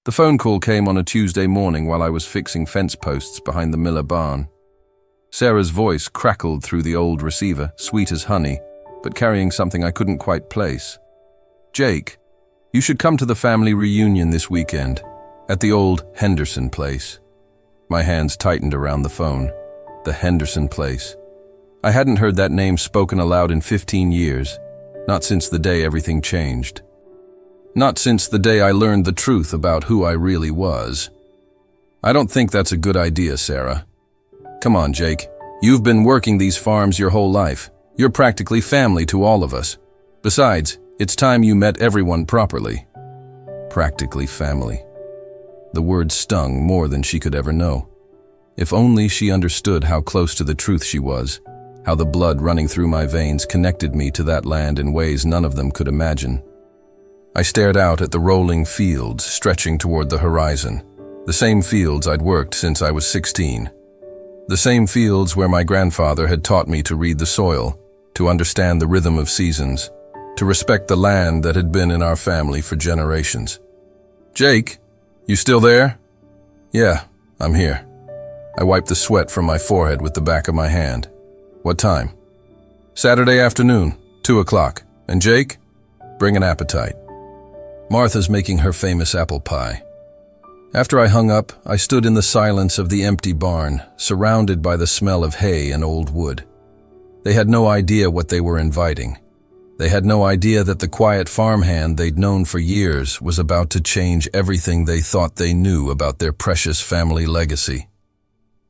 The phone call came on a Tuesday morning while I was fixing fence posts behind the Miller barn. Sarah's voice crackled through the old receiver, sweet as honey, but carrying something I couldn't quite place. "Jake, you should come to the family reunion this weekend, at the old Henderson place." My hands tightened around the phone. The Henderson place. I hadn't heard that name spoken aloud in 15 years, not since the day everything changed. Not since the day I learned the truth about who I really was. "I don't think that's a good idea, Sarah. Come on, Jake. You've been working these farms your whole life. You're practically family to all of us. Besides, it's time you met everyone properly." Practically family. The word stung more than she could ever know. If only she understood how close to the truth she was, how the blood running through my veins connected me to that land in ways none of them could imagine. I stared out at the rolling fields stretching toward the horizon, the same fields I'd worked since I was 16. The same fields where my grandfather had taught me to read the soil, to understand the rhythm of seasons, to respect the land that had been in our family for generations. "Jake, you still there?" "Yeah, I'm here." I wiped the sweat from my forehead with the back of my hand. "What time?" "Saturday afternoon, 2 o'clock. And Jake? Bring an appetite. Martha's making her famous apple pie." After I hung up, I stood in the silence of the empty barn, surrounded by the smell of hay and old wood. They had no idea what they were inviting. They had no idea that the quiet farmhand they'd known for years was about to change everything they thought they knew about their precious family legacy.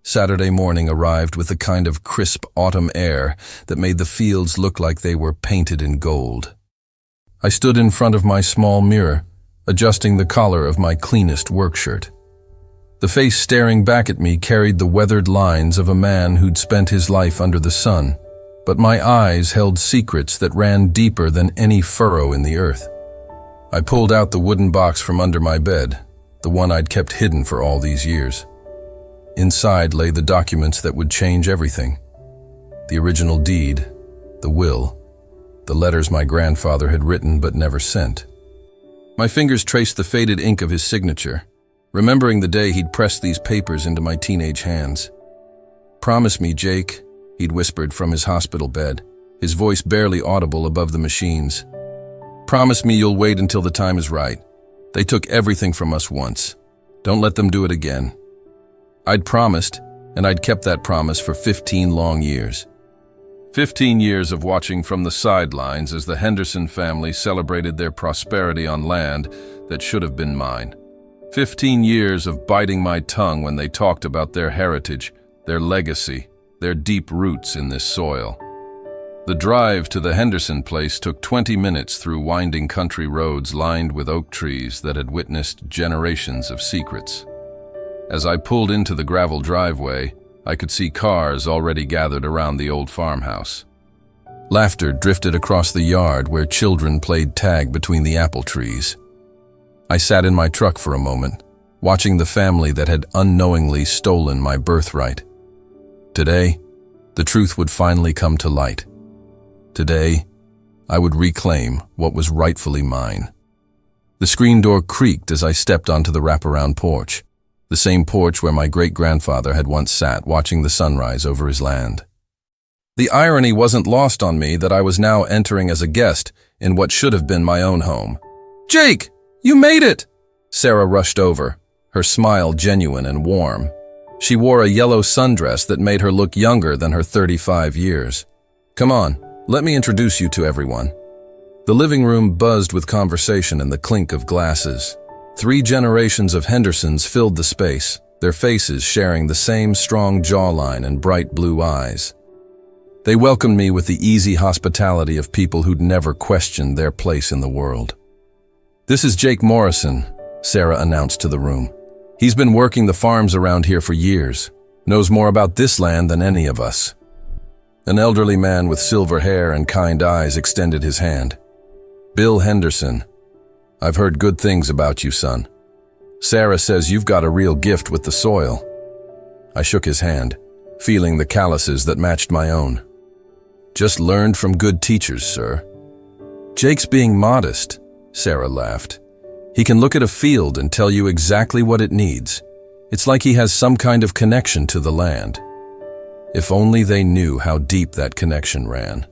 Saturday morning arrived with a kind of crisp autumn air that made the fields look like they were painted in gold. I stood in front of my small mirror, adjusting the collar of my cleanest work shirt. The face staring back at me carried the weathered lines of a man who'd spent his life under the sun, but my eyes held secrets that ran deeper than any furrow in the earth. I pulled out the wooden box from under my bed, the one I'd kept hidden for all these years. Inside lay the documents that would change everything. The original deed, the will, the letters my grandfather had written but never sent. My fingers traced the faded ink of his signature, remembering the day he'd pressed these papers into my teenage hands. "Promise me, Jake," he'd whispered from his hospital bed, his voice barely audible above the machines. "Promise me you'll wait until the time is right. They took everything from us once. Don't let them do it again." I'd promised, and I'd kept that promise for 15 long years. 15 years of watching from the sidelines as the Henderson family celebrated their prosperity on land that should have been mine. 15 years of biting my tongue when they talked about their heritage, their legacy, their deep roots in this soil. The drive to the Henderson place took 20 minutes through winding country roads lined with oak trees that had witnessed generations of secrets. As I pulled into the gravel driveway, I could see cars already gathered around the old farmhouse. Laughter drifted across the yard where children played tag between the apple trees. I sat in my truck for a moment, watching the family that had unknowingly stolen my birthright. Today, the truth would finally come to light. Today, I would reclaim what was rightfully mine. The screen door creaked as I stepped onto the wraparound porch. The same porch where my great-grandfather had once sat watching the sunrise over his land. The irony wasn't lost on me that I was now entering as a guest in what should have been my own home. "Jake, you made it!" Sarah rushed over, her smile genuine and warm. She wore a yellow sundress that made her look younger than her 35 years. "Come on, let me introduce you to everyone." The living room buzzed with conversation and the clink of glasses. 3 generations of Hendersons filled the space, their faces sharing the same strong jawline and bright blue eyes. They welcomed me with the easy hospitality of people who'd never questioned their place in the world. "This is Jake Morrison," Sarah announced to the room. "He's been working the farms around here for years, knows more about this land than any of us." An elderly man with silver hair and kind eyes extended his hand. "Bill Henderson. I've heard good things about you, son. Sarah says you've got a real gift with the soil." I shook his hand, feeling the calluses that matched my own. "Just learned from good teachers, sir." "Jake's being modest," Sarah laughed. He can look at a field and tell you exactly what it needs. It's like he has some kind of connection to the land. If only they knew how deep that connection ran.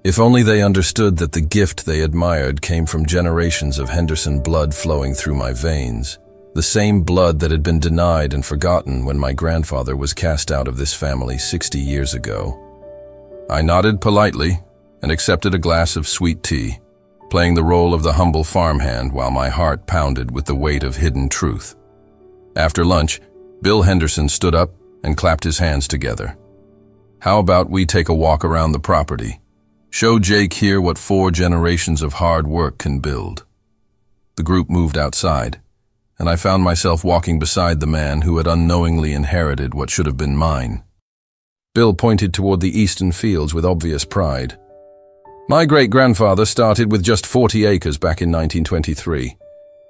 If only they understood that the gift they admired came from generations of Henderson blood flowing through my veins, the same blood that had been denied and forgotten when my grandfather was cast out of this family 60 years ago. I nodded politely and accepted a glass of sweet tea, playing the role of the humble farmhand while my heart pounded with the weight of hidden truth. After lunch, Bill Henderson stood up and clapped his hands together. "How about we take a walk around the property? Show Jake here what 4 generations of hard work can build." The group moved outside, and I found myself walking beside the man who had unknowingly inherited what should have been mine. Bill pointed toward the eastern fields with obvious pride. "My great-grandfather started with just 40 acres back in 1923.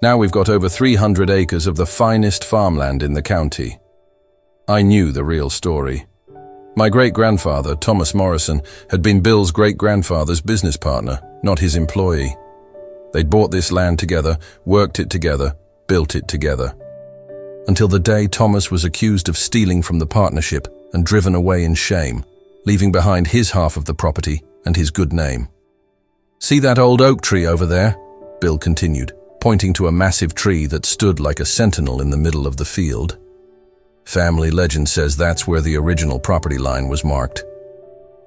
Now we've got over 300 acres of the finest farmland in the county." I knew the real story. My great-grandfather, Thomas Morrison, had been Bill's great-grandfather's business partner, not his employee. They'd bought this land together, worked it together, built it together. Until the day Thomas was accused of stealing from the partnership and driven away in shame, leaving behind his half of the property and his good name. "See that old oak tree over there?" Bill continued, pointing to a massive tree that stood like a sentinel in the middle of the field. Family legend says that's where the original property line was marked.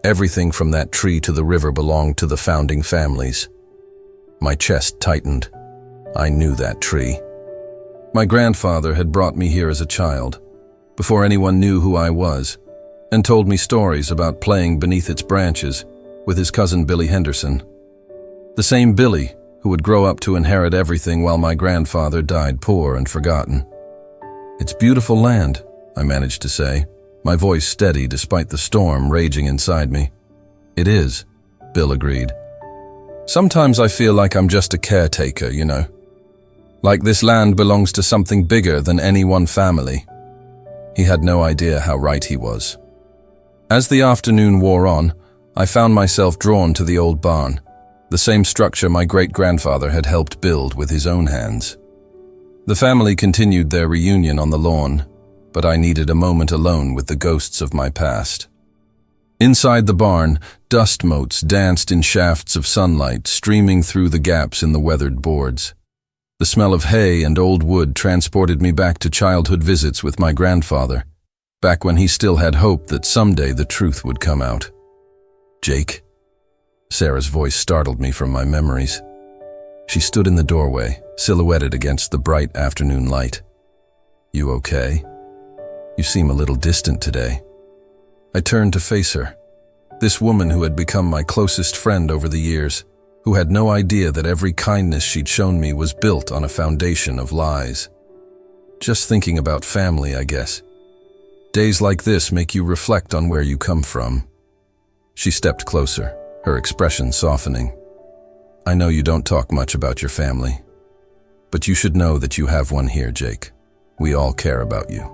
Everything from that tree to the river belonged to the founding families. My chest tightened. I knew that tree. My grandfather had brought me here as a child, before anyone knew who I was, and told me stories about playing beneath its branches with his cousin Billy Henderson. The same Billy who would grow up to inherit everything while my grandfather died poor and forgotten. "It's beautiful land," I managed to say, my voice steady despite the storm raging inside me. "It is," Bill agreed. "Sometimes I feel like I'm just a caretaker, you know. Like this land belongs to something bigger than any one family." He had no idea how right he was. As the afternoon wore on, I found myself drawn to the old barn, the same structure my great-grandfather had helped build with his own hands. The family continued their reunion on the lawn, but I needed a moment alone with the ghosts of my past. Inside the barn, dust motes danced in shafts of sunlight streaming through the gaps in the weathered boards. The smell of hay and old wood transported me back to childhood visits with my grandfather, back when he still had hope that someday the truth would come out. "Jake?" Sarah's voice startled me from my memories. She stood in the doorway, silhouetted against the bright afternoon light. "You okay? You seem a little distant today." I turned to face her, this woman who had become my closest friend over the years, who had no idea that every kindness she'd shown me was built on a foundation of lies. Just thinking about family, I guess. Days like this make you reflect on where you come from. She stepped closer, her expression softening. "I know you don't talk much about your family, but you should know that you have one here, Jake. We all care about you."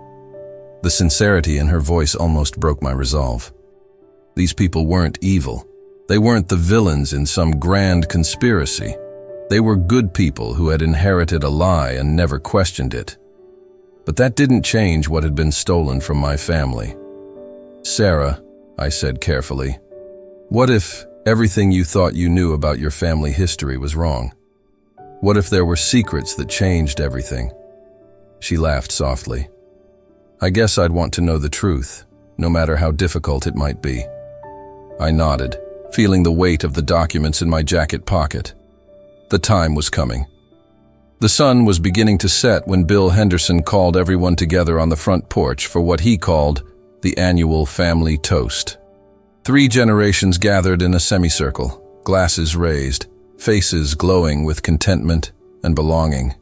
The sincerity in her voice almost broke my resolve. These people weren't evil. They weren't the villains in some grand conspiracy. They were good people who had inherited a lie and never questioned it. But that didn't change what had been stolen from my family. "Sarah," I said carefully, "what if everything you thought you knew about your family history was wrong? What if there were secrets that changed everything?" She laughed softly. "I guess I'd want to know the truth, no matter how difficult it might be." I nodded, feeling the weight of the documents in my jacket pocket. The time was coming. The sun was beginning to set when Bill Henderson called everyone together on the front porch for what he called the annual family toast. 3 generations gathered in a semicircle, glasses raised, faces glowing with contentment and belonging.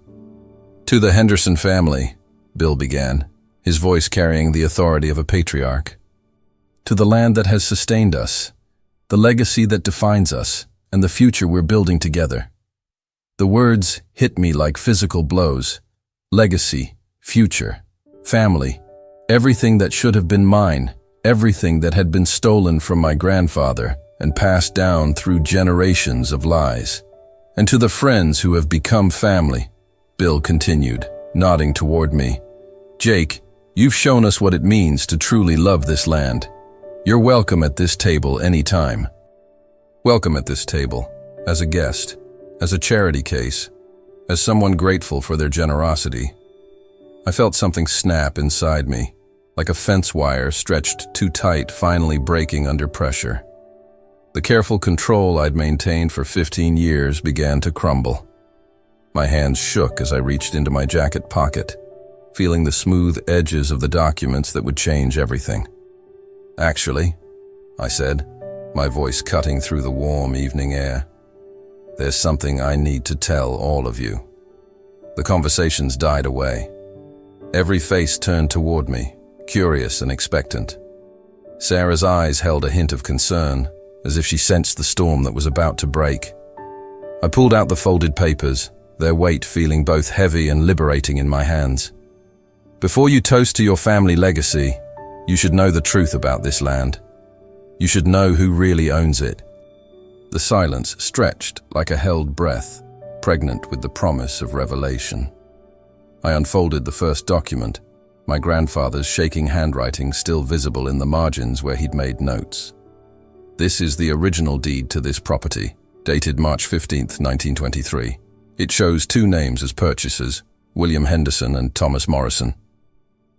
"To the Henderson family," Bill began, his voice carrying the authority of a patriarch. "To the land that has sustained us, the legacy that defines us, and the future we're building together." The words hit me like physical blows. Legacy, future, family, everything that should have been mine, everything that had been stolen from my grandfather and passed down through generations of lies. And to the friends who have become family, Bill continued, nodding toward me. "Jake, you've shown us what it means to truly love this land. You're welcome at this table any time." Welcome at this table, as a guest, as a charity case, as someone grateful for their generosity. I felt something snap inside me, like a fence wire stretched too tight finally breaking under pressure. The careful control I'd maintained for 15 years began to crumble. My hands shook as I reached into my jacket pocket, feeling the smooth edges of the documents that would change everything. "Actually," I said, my voice cutting through the warm evening air, "there's something I need to tell all of you." The conversations died away. Every face turned toward me, curious and expectant. Sarah's eyes held a hint of concern, as if she sensed the storm that was about to break. I pulled out the folded papers, their weight feeling both heavy and liberating in my hands. "Before you toast to your family legacy, you should know the truth about this land. You should know who really owns it." The silence stretched like a held breath, pregnant with the promise of revelation. I unfolded the first document, my grandfather's shaking handwriting still visible in the margins where he'd made notes. "This is the original deed to this property, dated March 15, 1923. It shows two names as purchasers, William Henderson and Thomas Morrison."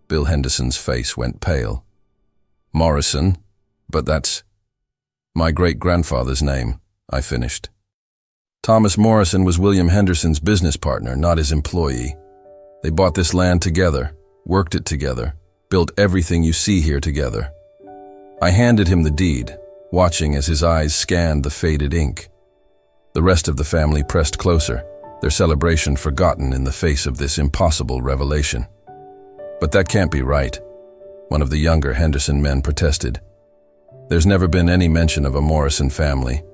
Bill Henderson's face went pale. "Morrison? But that's my great-grandfather's name," I finished. "Thomas Morrison was William Henderson's business partner, not his employee. They bought this land together, worked it together, built everything you see here together." I handed him the deed, watching as his eyes scanned the faded ink. The rest of the family pressed closer, their celebration forgotten in the face of this impossible revelation. "But that can't be right," one of the younger Henderson men protested. "There's never been any mention of a Morrison family.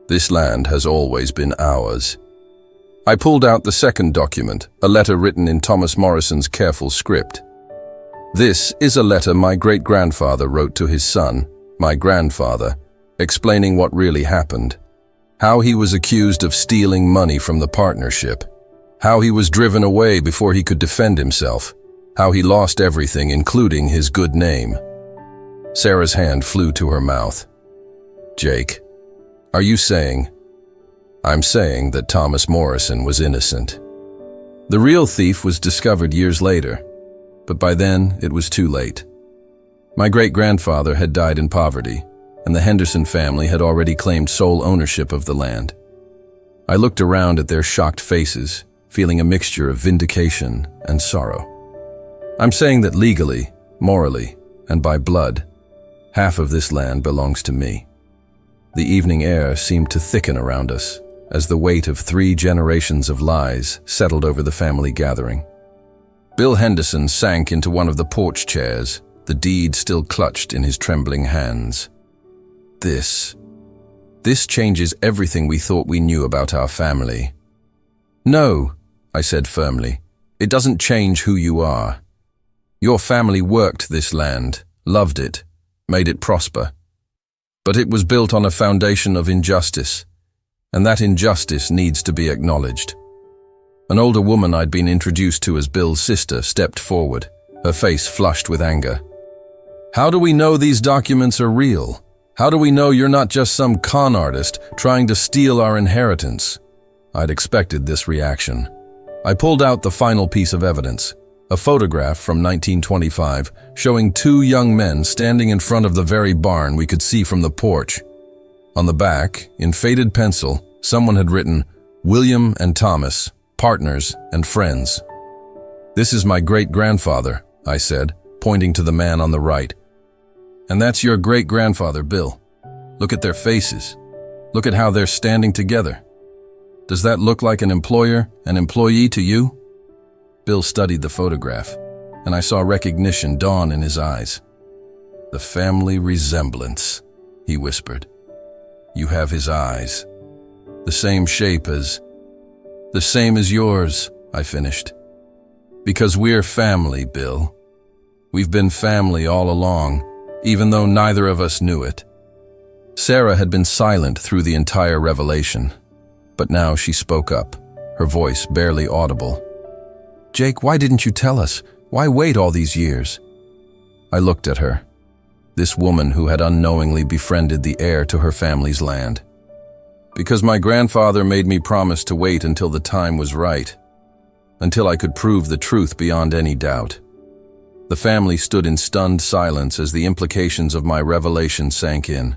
This land has always been ours." I pulled out the second document, a letter written in Thomas Morrison's careful script. "This is a letter my great-grandfather wrote to his son, my grandfather, explaining what really happened. How he was accused of stealing money from the partnership. How he was driven away before he could defend himself. How he lost everything, including his good name." Sarah's hand flew to her mouth. "Jake, are you saying—" "I'm saying that Thomas Morrison was innocent. The real thief was discovered years later, but by then it was too late. My great-grandfather had died in poverty, and the Henderson family had already claimed sole ownership of the land." I looked around at their shocked faces, feeling a mixture of vindication and sorrow. "I'm saying that legally, morally, and by blood, half of this land belongs to me." The evening air seemed to thicken around us, as the weight of 3 generations of lies settled over the family gathering. Bill Henderson sank into one of the porch chairs, the deed still clutched in his trembling hands. This changes everything we thought we knew about our family." "No," I said firmly, "it doesn't change who you are. Your family worked this land, loved it, made it prosper. But it was built on a foundation of injustice, and that injustice needs to be acknowledged." An older woman I'd been introduced to as Bill's sister stepped forward, her face flushed with anger. "How do we know these documents are real? How do we know you're not just some con artist trying to steal our inheritance?" I'd expected this reaction. I pulled out the final piece of evidence, a photograph from 1925 showing 2 young men standing in front of the very barn we could see from the porch. On the back, in faded pencil, someone had written, "William and Thomas, partners and friends." "This is my great-grandfather," I said, pointing to the man on the right. "And that's your great-grandfather, Bill. Look at their faces. Look at how they're standing together. Does that look like an employer, an employee to you?" Bill studied the photograph, and I saw recognition dawn in his eyes. "The family resemblance," he whispered. "You have his eyes. The same shape as—" "The same as yours," I finished. "Because we're family, Bill. We've been family all along, even though neither of us knew it." Sarah had been silent through the entire revelation, but now she spoke up, her voice barely audible. "Jake, why didn't you tell us? Why wait all these years?" I looked at her, this woman who had unknowingly befriended the heir to her family's land. "Because my grandfather made me promise to wait until the time was right, until I could prove the truth beyond any doubt." The family stood in stunned silence as the implications of my revelation sank in.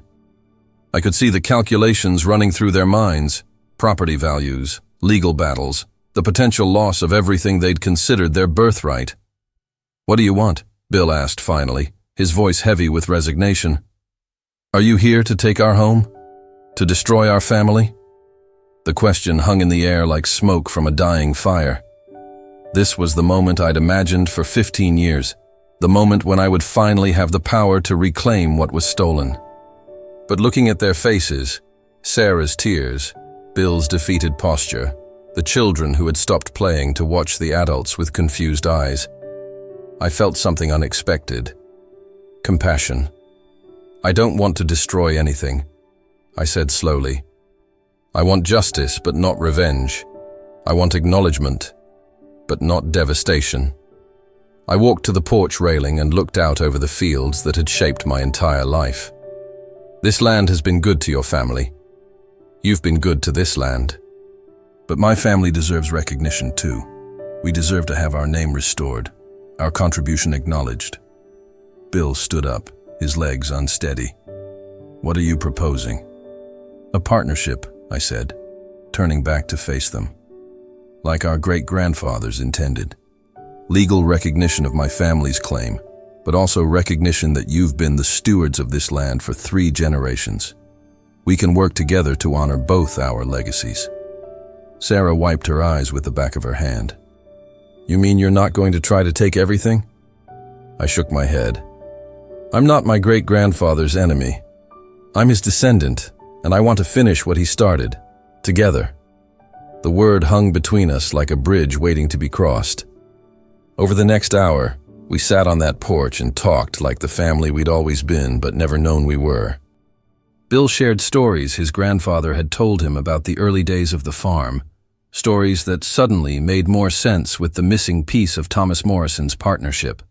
I could see the calculations running through their minds: property values, legal battles, the potential loss of everything they'd considered their birthright. "What do you want?" Bill asked finally, his voice heavy with resignation. "Are you here to take our home? To destroy our family?" The question hung in the air like smoke from a dying fire. This was the moment I'd imagined for 15 years, the moment when I would finally have the power to reclaim what was stolen. But looking at their faces, Sarah's tears, Bill's defeated posture, the children who had stopped playing to watch the adults with confused eyes, I felt something unexpected. Compassion. "I don't want to destroy anything," I said slowly. "I want justice, but not revenge. I want acknowledgement, but not devastation." I walked to the porch railing and looked out over the fields that had shaped my entire life. "This land has been good to your family. You've been good to this land. But my family deserves recognition too. We deserve to have our name restored, our contribution acknowledged." Bill stood up, his legs unsteady. "What are you proposing?" "A partnership," I said, turning back to face them. "Like our great-grandfathers intended. Legal recognition of my family's claim, but also recognition that you've been the stewards of this land for 3 generations. We can work together to honor both our legacies." Sarah wiped her eyes with the back of her hand. "You mean you're not going to try to take everything?" I shook my head. "I'm not my great-grandfather's enemy. I'm his descendant, and I want to finish what he started, together." The word hung between us like a bridge waiting to be crossed. Over the next hour, we sat on that porch and talked like the family we'd always been but never known we were. Bill shared stories his grandfather had told him about the early days of the farm, stories that suddenly made more sense with the missing piece of Thomas Morrison's partnership.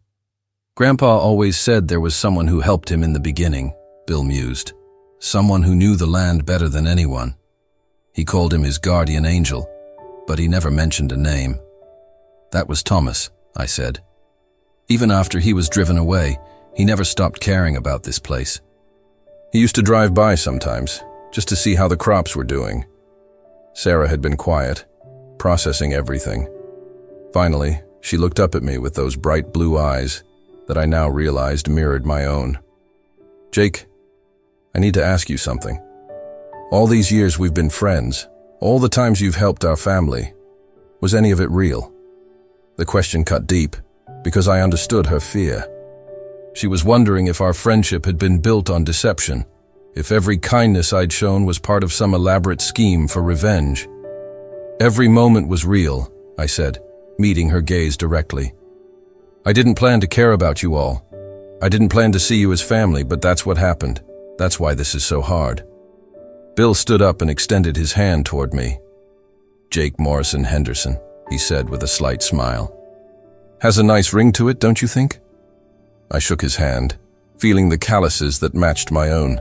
"Grandpa always said there was someone who helped him in the beginning," Bill mused. "Someone who knew the land better than anyone. He called him his guardian angel, but he never mentioned a name." "That was Thomas," I said. "Even after he was driven away, he never stopped caring about this place. He used to drive by sometimes, just to see how the crops were doing." Sarah had been quiet, processing everything. Finally, she looked up at me with those bright blue eyes that I now realized mirrored my own. "Jake, I need to ask you something. All these years we've been friends, all the times you've helped our family, was any of it real?" The question cut deep, because I understood her fear. She was wondering if our friendship had been built on deception, if every kindness I'd shown was part of some elaborate scheme for revenge. "Every moment was real," I said, meeting her gaze directly. "I didn't plan to care about you all. I didn't plan to see you as family, but that's what happened. That's why this is so hard." Bill stood up and extended his hand toward me. "Jake Morrison Henderson," he said with a slight smile. "Has a nice ring to it, don't you think?" I shook his hand, feeling the calluses that matched my own,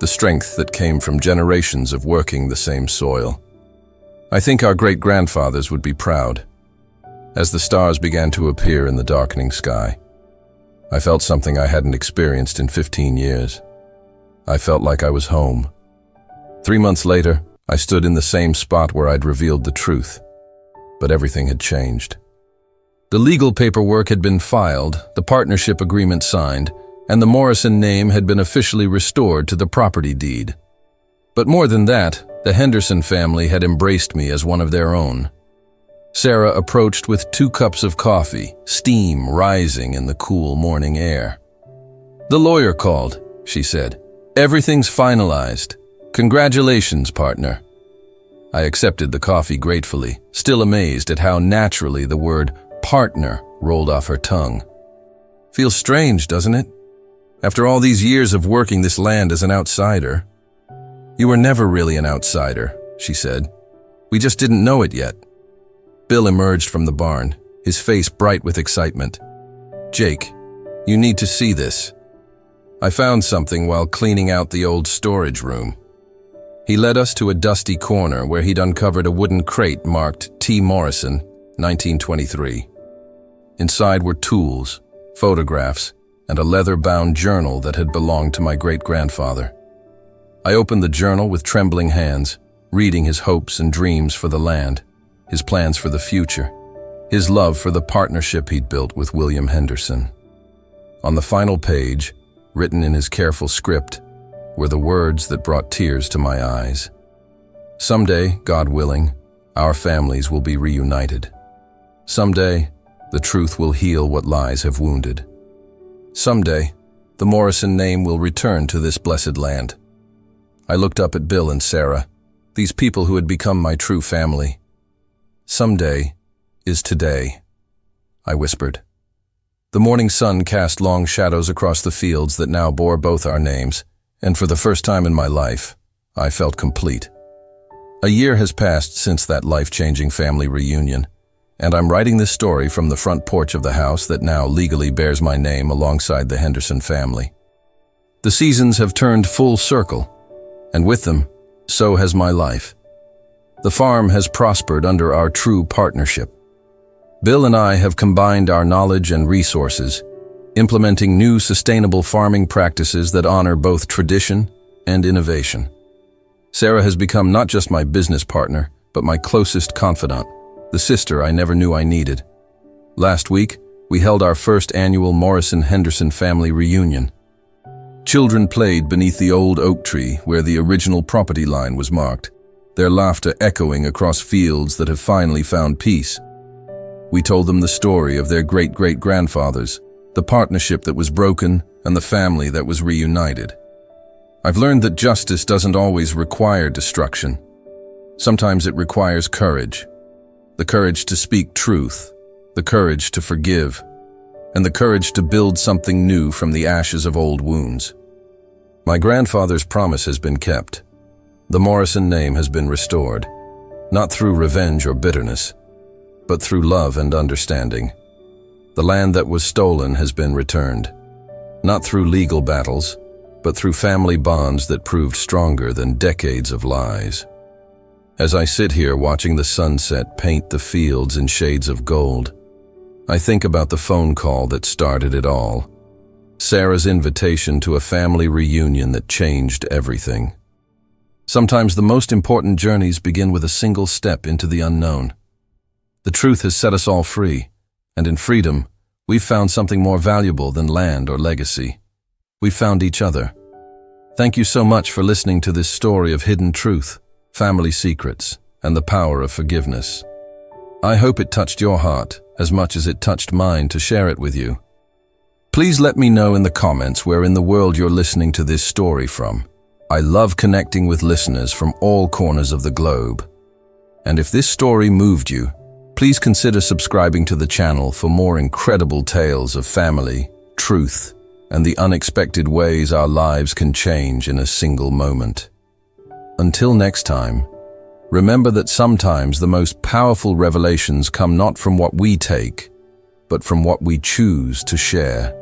the strength that came from generations of working the same soil. "I think our great-grandfathers would be proud." As the stars began to appear in the darkening sky, I felt something I hadn't experienced in 15 years. I felt like I was home. 3 months later, I stood in the same spot where I'd revealed the truth, but everything had changed. The legal paperwork had been filed, the partnership agreement signed, and the Morrison name had been officially restored to the property deed. But more than that, the Henderson family had embraced me as one of their own. Sarah approached with 2 cups of coffee, steam rising in the cool morning air. "The lawyer called," she said. "Everything's finalized. Congratulations, partner." I accepted the coffee gratefully, still amazed at how naturally the word partner rolled off her tongue. "Feels strange, doesn't it? After all these years of working this land as an outsider." "You were never really an outsider," she said. "We just didn't know it yet. Bill emerged from the barn, his face bright with excitement. "Jake, you need to see this. I found something while cleaning out the old storage room." He led us to a dusty corner where he'd uncovered a wooden crate marked T. Morrison, 1923. Inside were tools, photographs, and a leather-bound journal that had belonged to my great-grandfather. I opened the journal with trembling hands, reading his hopes and dreams for the land, his plans for the future, his love for the partnership he'd built with William Henderson. On the final page, written in his careful script, were the words that brought tears to my eyes. "Someday, God willing, our families will be reunited. Someday, the truth will heal what lies have wounded. Someday, the Morrison name will return to this blessed land." I looked up at Bill and Sarah, these people who had become my true family. "Someday is today," I whispered. The morning sun cast long shadows across the fields that now bore both our names, and for the first time in my life, I felt complete. A year has passed since that life-changing family reunion, and I'm writing this story from the front porch of the house that now legally bears my name alongside the Henderson family. The seasons have turned full circle, and with them, so has my life. The farm has prospered under our true partnership. Bill and I have combined our knowledge and resources, implementing new sustainable farming practices that honor both tradition and innovation. Sarah has become not just my business partner, but my closest confidant, the sister I never knew I needed. Last week, we held our first annual Morrison-Henderson family reunion. Children played beneath the old oak tree where the original property line was marked, their laughter echoing across fields that have finally found peace. We told them the story of their great-great-grandfathers, the partnership that was broken, and the family that was reunited. I've learned that justice doesn't always require destruction. Sometimes it requires courage. The courage to speak truth, the courage to forgive, and the courage to build something new from the ashes of old wounds. My grandfather's promise has been kept. The Morrison name has been restored, not through revenge or bitterness, but through love and understanding. The land that was stolen has been returned, not through legal battles, but through family bonds that proved stronger than decades of lies. As I sit here watching the sunset paint the fields in shades of gold, I think about the phone call that started it all, Sarah's invitation to a family reunion that changed everything. Sometimes the most important journeys begin with a single step into the unknown. The truth has set us all free, and in freedom, we've found something more valuable than land or legacy. We've found each other. Thank you so much for listening to this story of hidden truth, family secrets, and the power of forgiveness. I hope it touched your heart as much as it touched mine to share it with you. Please let me know in the comments where in the world you're listening to this story from. I love connecting with listeners from all corners of the globe. And if this story moved you, please consider subscribing to the channel for more incredible tales of family, truth, and the unexpected ways our lives can change in a single moment. Until next time, remember that sometimes the most powerful revelations come not from what we take, but from what we choose to share.